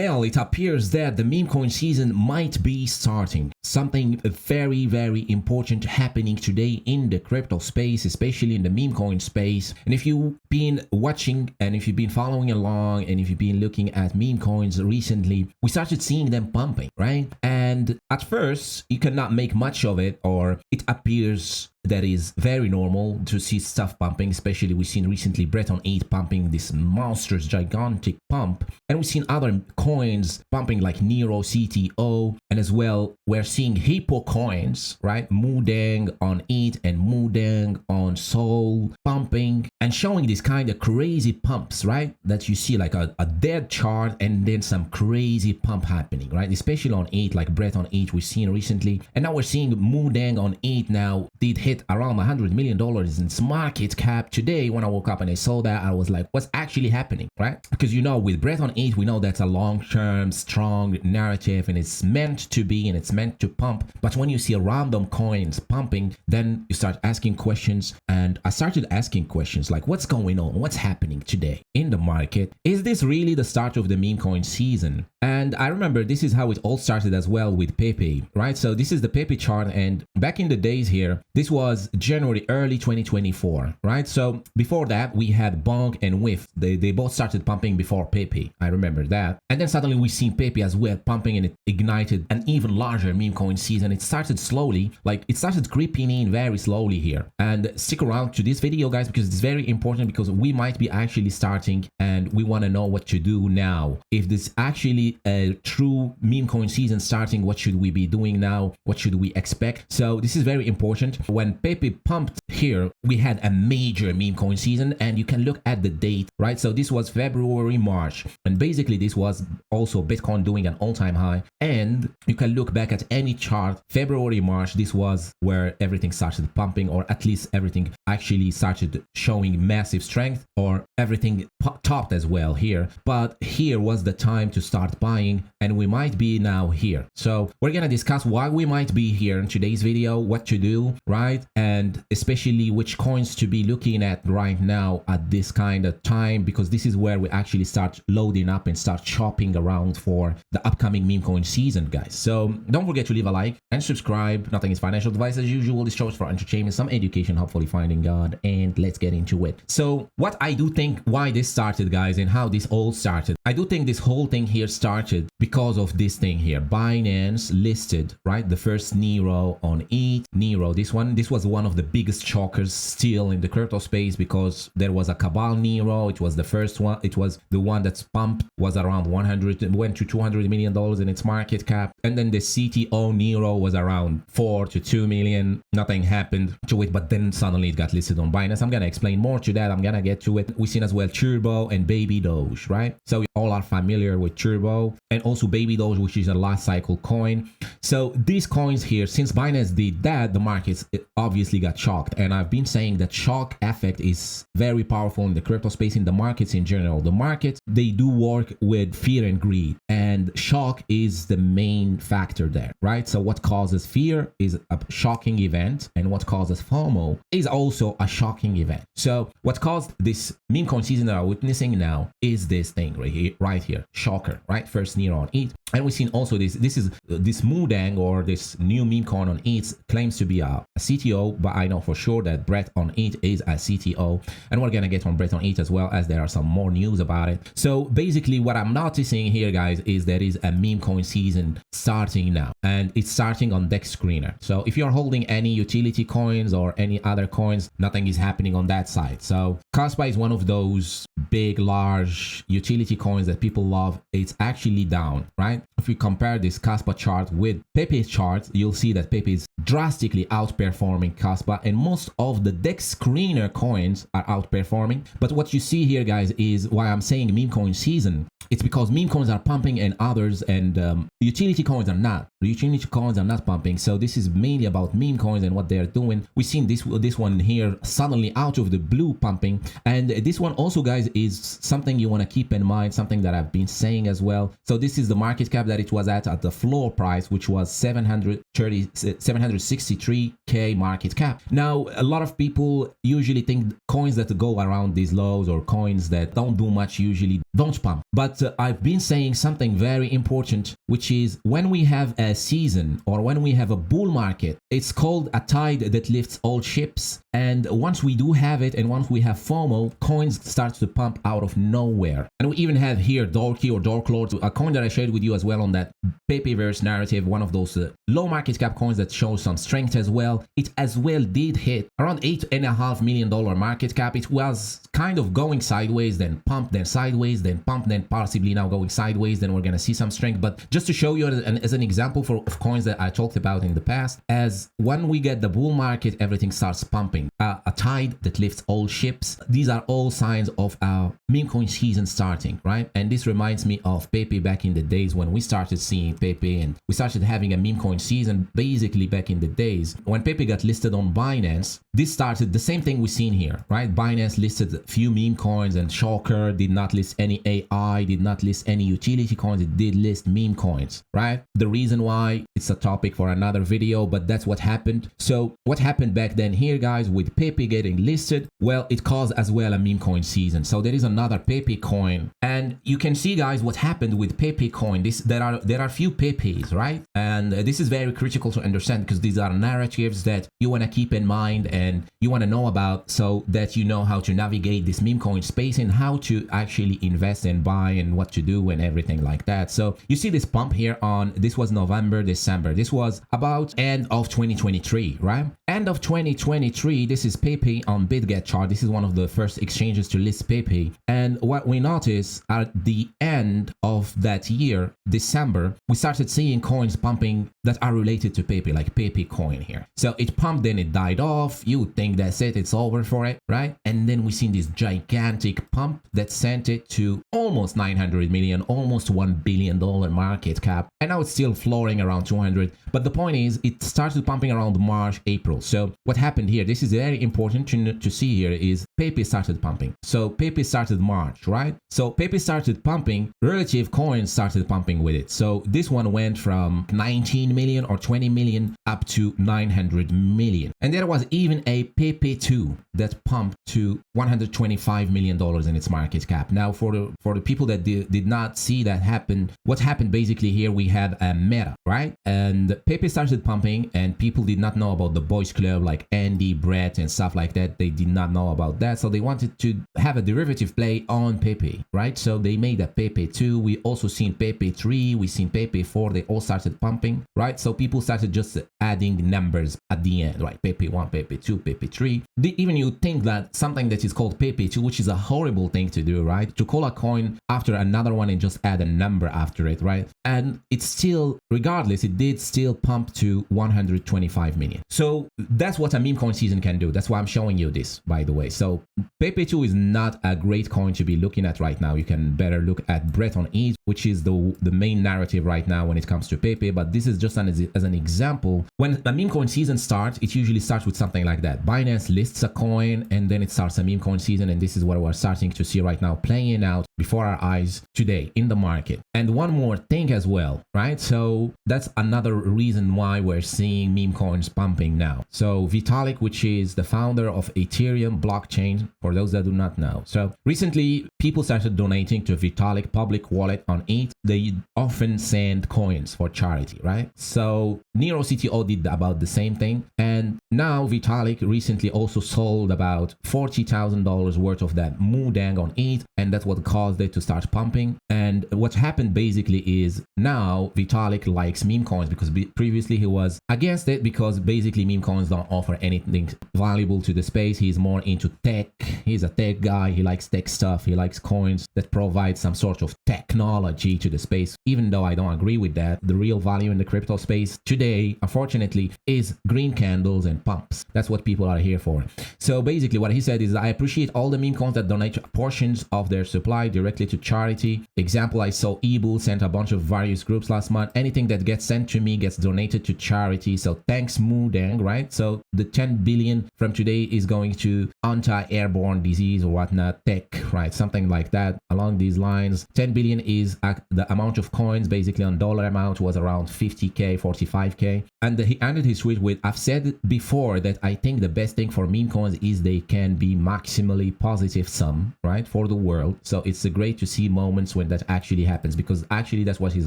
Well, it appears that the meme coin season might be starting. Something very, very important happening today in the crypto space, especially in the meme coin space. And if you've been watching and if you've been following along and if you've been looking at meme coins recently, we started seeing them pumping, right? And at first, you cannot make much of it, or it appears that is very normal to see stuff pumping, especially we've seen recently Breton 8 pumping this monstrous gigantic pump, and we've seen other coins pumping like Neiro, CTO, and as well we're seeing Hippo coins, right? Mudang on ETH and Mudang on Sol pumping and showing these kind of crazy pumps, right? That you see like a dead chart and then some crazy pump happening, right? Especially on ETH, like Breton 8 we've seen recently, and now we're seeing Mudang on ETH now did hit around $100 million in its market cap. Today when I woke up and I saw that, I was like, what's actually happening, right? Because you know, with Breton 8 we know that's a long-term strong narrative and it's meant to be and it's meant to pump. But when you see random coins pumping, then you start asking questions, and I started asking questions like, what's going on? What's happening today in the market? Is this really the start of the meme coin season? And I remember this is how it all started as well with Pepe, right? So this is the Pepe chart, and back in the days here, this was January, early 2024, right? So before that, we had BONK and WIF. They both started pumping before Pepe. I remember that. And then suddenly we seen Pepe as well pumping, and it ignited an even larger meme coin season. It started slowly, like it started creeping in very slowly here. And stick around to this video, guys, because it's very important, because we might be actually starting and we want to know what to do now. If this actually a true meme coin season starting, what should we be doing now? What should we expect? So this is very important. When Pepe pumped here, we had a major meme coin season, and you can look at the date, right? So this was February, March, and basically this was also Bitcoin doing an all-time high. And you can look back at any chart, February, March, this was where everything started pumping, or at least everything actually started showing massive strength, or everything topped as well here. But here was the time to start buying, and we might be now here. So we're gonna discuss why we might be here in today's video, what to do, right? And especially which coins to be looking at right now at this kind of time, because this is where we actually start loading up and start shopping around for the upcoming meme coin season, guys. So don't forget to leave a like and subscribe. Nothing is financial advice as usual. This show is for entertainment, some education, hopefully finding God, and let's get into it. So what I do think why this started, guys, and how this all started, I do think this whole thing here started because of this thing here. Binance listed, right, the first Neiro on ETH. Neiro, this was one of the biggest shockers still in the crypto space, because there was a Cabal Neiro. It was the first one. It was the one that's pumped, was around 100 and went to $200 million in its market cap. And then the CTO Neiro was around 4 to 2 million. Nothing happened to it, but then suddenly it got listed on Binance. I'm gonna explain more to that. I'm gonna get to it. We've seen as well Turbo and Baby Doge, right? So we all are familiar with Turbo and also Baby Doge, which is a last cycle coin. So these coins here, since Binance did that, the markets obviously got shocked. And I've been saying that shock effect is very powerful in the crypto space, in the markets in general. The markets, they do work with fear and greed, and shock is the main factor there, right? So what causes fear is a shocking event, and what causes FOMO is also a shocking event. So what caused this meme coin season that we're witnessing now is this thing right here, shocker, right? First Neiro on ETH. And we've seen also this Mudang, or this new meme coin on ETH, claims to be a CTO, but I know for sure that Brett on ETH is a CTO, and we're gonna get on Brett on ETH as well, as there are some more news about it. So basically what I'm noticing here, guys, is there is a meme coin season starting now, and it's starting on Dex Screener. So if you're holding any utility coins or any other coins, nothing is happening on that side. So Kaspa is one of those big, large utility coins that people love. It's actually down, right? If you compare this Kaspa chart with Pepe's chart, you'll see that Pepe is drastically outperforming Kaspa, and most of the Dex Screener coins are outperforming. But what you see here, guys, is why I'm saying meme coin season. It's because meme coins are pumping and others, and utility coins are not. The utility coins are not pumping. So this is mainly about meme coins and what they're doing. We've seen this one here suddenly out of the blue pumping, and this one also, guys, is something you want to keep in mind, something that I've been saying as well. So this is the market cap that it was at the floor price, which was 763k market cap. Now, a lot of people usually think coins that go around these lows, or coins that don't do much, usually don't pump. But But I've been saying something very important, which is when we have a season or when we have a bull market, it's called a tide that lifts all ships. And once we do have it, and once we have FOMO, coins start to pump out of nowhere. And we even have here Dorky or Dork Lord, a coin that I shared with you as well on that Pepe verse narrative, one of those low market cap coins that shows some strength as well. It as well did hit around $8.5 million market cap. It was kind of going sideways, then pumped, then sideways, then pumped, then possibly now going sideways. Then we're going to see some strength. But just to show you as an example of coins that I talked about in the past, as when we get the bull market, everything starts pumping. A tide that lifts all ships. These are all signs of our meme coin season starting, right? And this reminds me of Pepe back in the days when we started seeing Pepe and we started having a meme coin season basically back in the days. When Pepe got listed on Binance, this started the same thing we've seen here, right? Binance listed a few meme coins and Shocker did not list any AI, did not list any utility coins, it did list meme coins, right? The reason why, it's a topic for another video, but that's what happened. So what happened back then here, guys, with Pepe getting listed, well, it caused as well a meme coin season. So there is another Pepe coin, and you can see, guys, what happened with Pepe coin. There are few Pepes, right? And this is very critical to understand because these are narratives that you want to keep in mind and you want to know about, so that you know how to navigate this meme coin space and how to actually invest and buy and what to do and everything like that. So you see this pump here on, this was November, December. This was about end of 2023, right? End of 2023, this is Pepe on BitGet chart. This is one of the first exchanges to list Pepe. And what we noticed at the end of that year, December, we started seeing coins pumping that are related to Pepe, like Pepe coin here. So it pumped, then it died off. You would think that's it, it's over for it, right? And then we seen this gigantic pump that sent it to almost 900 million, almost $1 billion market cap. And now it's still flooring around 200. But the point is, it started pumping around March, April. So what happened here, this is very important to see here, is Pepe started pumping. So Pepe started March, right? So Pepe started pumping, relative coins started pumping with it. So this one went from 19 million or 20 million up to 900 million. And there was even a Pepe 2 that pumped to $125 million in its market cap. Now for the people that did not see that happen, what happened basically here, we had a meta, right? And Pepe started pumping and people did not know about the boys club like Andy, Brett and stuff like that. They did not know about that. So they wanted to have a derivative play on Pepe, right? So they made a Pepe 2. We also seen Pepe 3. We seen Pepe 4. They all started pumping, right? So people started just adding numbers at the end, right? Pepe 1, Pepe 2, Pepe 3. Even you think that something that is called Pepe 2, which is a horrible thing to do, right? To call a coin after another one and just add a number after it, right? And it's still, regardless, it did still pump to 125 million. So that's what a meme coin season can do. That's why I'm showing you this, by the way. So Pepe 2 is not a great coin to be looking at right now. You can better look at Brett on ETH, which is the main narrative right now when it comes to Pepe. But this is just as an example. When a meme coin season starts, it usually starts with something like that. Binance lists a coin and then it starts a meme coin season. And this is what we're starting to see right now playing out before our eyes today in the market. And one more thing as well, right? So that's another reason why we're seeing meme coins pumping now. So Vitalik, which is the founder of Ethereum blockchain, for those that do not know. So recently people started donating to Vitalik public wallet on ETH. They often send coins for charity, right? So Neiro CTO did about the same thing. And now Vitalik recently also sold about $40,000 worth of that Moodang on ETH. And that's what caused it to start pumping. And what happened basically is now Vitalik likes meme coins, because previously he was against it because basically meme coins don't offer anything valuable to the space. He's more into tech. He's a tech guy. He likes tech stuff. He likes coins that provide some sort of technology to the space. Even though I don't agree with that, the real value in the crypto space today, unfortunately, is green candles and pumps. That's what people are here for. So basically what he said is, I appreciate all the meme coins that donate portions of their supply directly to charity. Example, I saw Ebu sent a bunch of various groups last month. Anything that gets sent to me gets donated to charity. So thanks Moodang, right? So the 10 billion from today is going to anti-airborne disease or whatnot, tech, right? Something like that along these lines. 10 billion is the amount of coins, basically on dollar amount was around 50K, 45K. and he ended his tweet with, I've said before that I think the best thing for meme coins is they can be maximally positive sum, right, for the world. So it's great to see moments when that actually happens, because actually that's what he's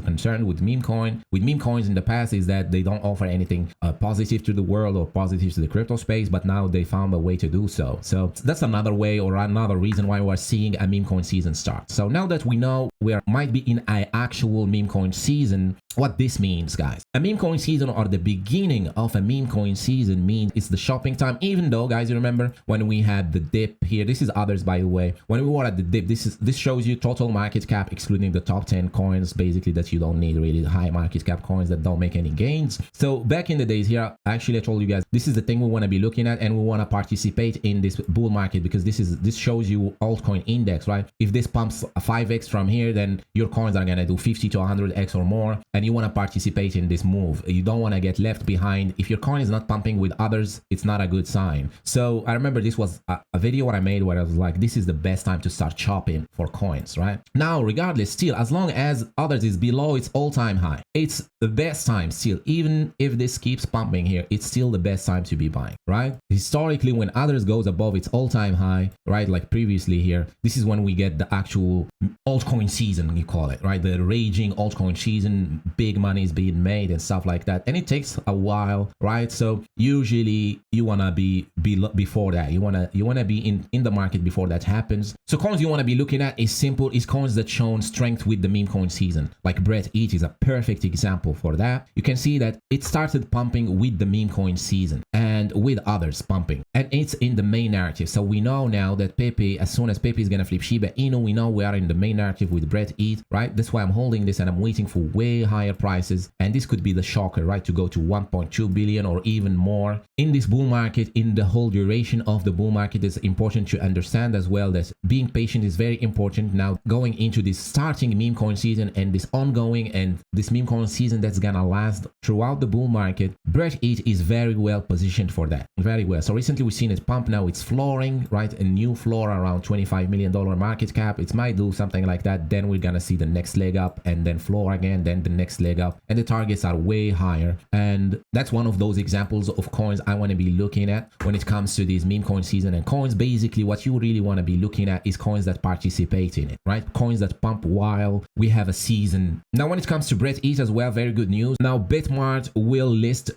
concerned with meme coin. With meme coins in the past is that they don't offer anything positive to the world or positive to the crypto space, but now they found a way to do so. So that's another way or another reason why we're seeing a meme coin season start. So now that we know we might be in an actual meme coin season, what this means, guys, a meme coin season or the beginning of a meme coin season means it's the shopping time. Even though, guys, you remember when we had the dip here, this is others, by the way, when we were at the dip, this shows you total market cap excluding the top 10 coins, basically, that you don't need, really high market cap coins that don't make any gains. So back in the days here, actually I told you guys this is the thing we want to be looking at, and we want to participate in this bull market, because this shows you altcoin index, right? If this pumps a 5x from here, then your coins are gonna do 50 to 100x or more, and you want to participate in this move. You don't want to get left behind. If your coin is not pumping with others, it's not a good sign. So I remember this was a video I made where I was like, this is the best time to start chopping for coins, right? Now, regardless, still, as long as others is below its all-time high, it's the best time still. Even if this keeps pumping here, it's still the best time to be buying, right? Historically, when others goes above its all-time high, right, like previously here, this is when we get the actual altcoin season, you call it, right? The raging altcoin season, big money is being made and stuff like that, and it takes a while, right? So usually you want to be before that. You want to be in the market before that happens. So coins you want to be looking at is simple, is coins that shown strength with the meme coin season. Like ETH is a perfect example for that. You can see that it started pumping with the meme coin season and with others pumping, and it's in the main narrative. So we know now that Pepe, as soon as Pepe is gonna flip Shiba Inu, we know we are in the main narrative with ETH, right? That's why I'm holding this and I'm waiting for way higher prices, and this could be the shocker, right, to go to 1.2 billion or even more in this bull market. In the whole duration of the bull market, it's important to understand as well that being patient is very important. Now going into this starting meme coin season and this ongoing and this meme coin season that's gonna last throughout the bull market, ETH is very well positioned for that, very well. So recently we've seen it pump. Now it's flooring, right, a new floor around $25 million market cap. It might do something like that, then we're gonna see the next leg up and then floor again, then the next leg up, and the targets are way higher. And that's one of those examples of coins I want to be looking at when it comes to this meme coin season. And coins, basically what you really want to be looking at is coins that participate in it, right? Coins that pump while we have a season. Now when it comes to ETH as well, very good news. Now Bitmart will list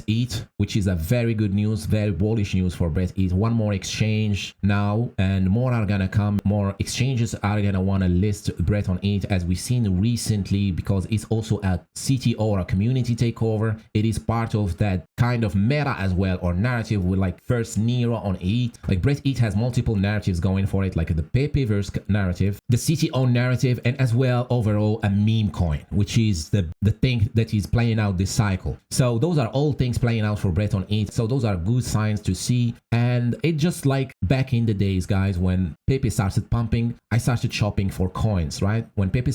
ETH, which is a very good news, very bullish news for ETH. One more exchange now, and more are gonna come. More exchanges are gonna want to list on ETH, as we've seen recently, because it's also a CTO or a community takeover. It is part of that kind of meta as well, or narrative, with like first Neiro on ETH. Like ETH has multiple narratives going for it, like the Pepe verse narrative, the CTO narrative, and as well overall a meme coin, which is the thing that is playing out this cycle. So those are all things playing out for on ETH. So those are good signs to see. And it just like back in the days, guys, when Pepe started pumping, I started shopping for coins, right? When Pepe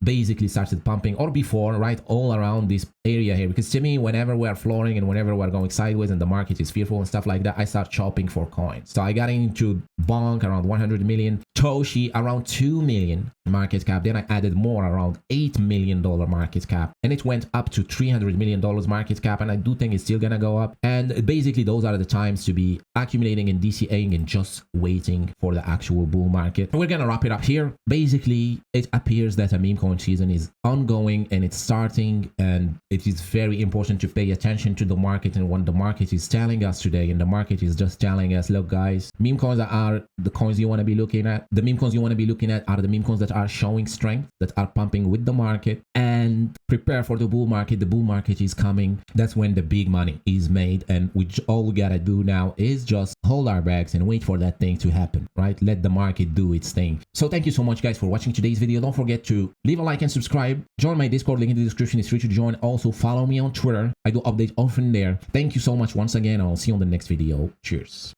basically started pumping, or before, right, all around this area here, because to me, whenever we're flooring and whenever we're going sideways and the market is fearful and stuff like that, I start shopping for coins. So I got into BONK around 100 million, Toshi around 2 million market cap, then I added more around $8 million market cap, and it went up to $300 million market cap, and I do think it's still gonna go up. And basically those are the times to be accumulating and DCAing and just waiting for the actual bull market. We're gonna wrap it up here. Basically it appears that a meme coin season is ongoing and it's starting, and it is very important to pay attention to the market and what the market is telling us today. And the market is just telling us, look guys, meme coins are the coins you want to be looking at. The meme coins you want to be looking at are the meme coins that are showing strength, that are pumping with the market, and prepare for the bull market. The bull market is coming. That's when the big money is made, and all we gotta do now is just hold our bags and wait for that thing to happen, right? Let the market do its thing. So thank you so much guys for watching today's video. Don't forget to leave a like and subscribe. Join my Discord, link in the description is free to join. Also follow me on Twitter. I do update often there. Thank you so much once again. I'll see you on the next video. Cheers.